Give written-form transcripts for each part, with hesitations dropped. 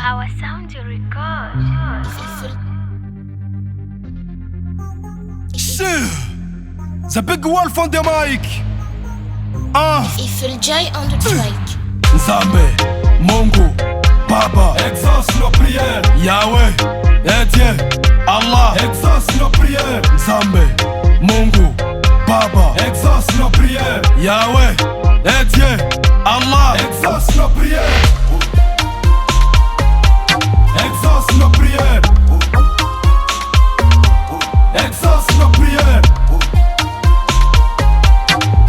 Our sound you record. Shit! The big wolf on the mic. Eiffel J on the track. Nzambe, Mungu, Baba, exauce nos prières. Yahweh, Dieu, Allah, Exauce nos prières. Nzambe, Mungu, Baba, Exauce nos prières. Yahweh, Dieu, Allah, Exauce nos prières. Exauce nos prières. Exauce nos prières.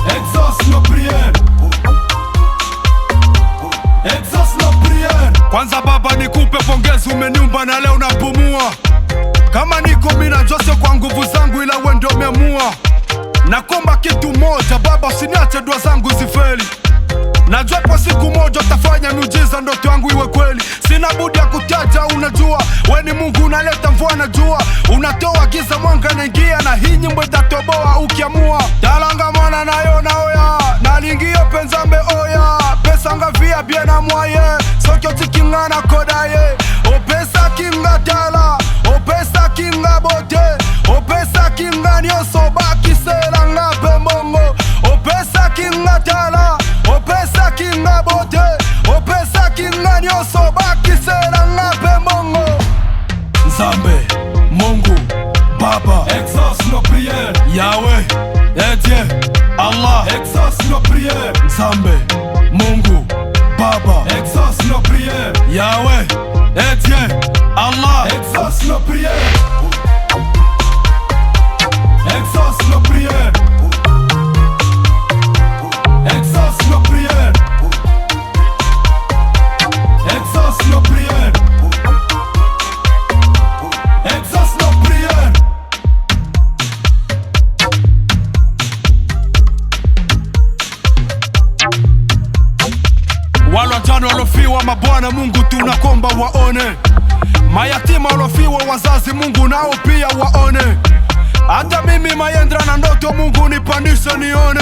Exauce nos prières. Exauce nos prières. Kwanza Baba nikupe pongezi, umeniumba na leo napumua. Kama niko mina jose kwa nguvu zangu, ila wewe ndio umeamua. Nakomba kitu moja Baba, usiniache dua zangu zifeli. Najua kwa siku moja utafanya miujiza, ndoto yangu iwe kweli. Sina budi ya kutaja, unajua we ni Mungu, unaleta mvua na jua, unatoa giza mwanga naingia, na hii nyimbo itatoboa ukiamua. Talanga mwana nayo naoya, nalingia penzambe oya, pesa ngavia biena mwaye, sokyo tikingana kodaye, o pesa kinga tala, o pesa kinga bote, o pesa kinga nyoso baki sela ngape mongo, o pesa kinga tala, o pesa kinga bote, o pesa kinga nyoso baki sela ngape mongo. Nzambe, Mungu, Baba, Exauce nos prières. Yahweh, Dieu, Allah, Exauce nos prières. Nzambe, Mungu, Baba, Exauce nos prières. Yahweh, Dieu, Allah, Exauce nos prières. Exauce nos prières. Exauce nos prières. Exauce nos prières. Exauce nos prières. wale wajane walofiwa mabwana, Mungu tunakomba waone. Mayatima walofiwa wazazi, Mungu nao pia waone. Hata mimi Mayendra na ndoto, Mungu nipandishe nione.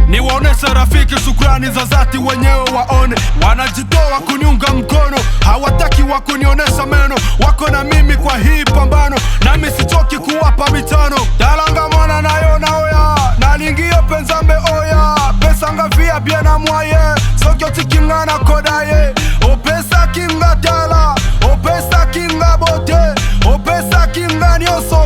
Niwaoneshe rafiki shukrani za dhati, wenyewe waone. Wanajitoa kuniunga mkono, hawataki wa kunionesha meno. Wako na mimi kwa hii pambano, nami sichoki kuwapa mitano. Talanga mwana nayo naoya, nalingia penzambe oya, pesa ngavia biena mwaye, sokyo tikingana kodaye, o pesa kinga tala, o pesa kinga bote, o pesa kinga nyoso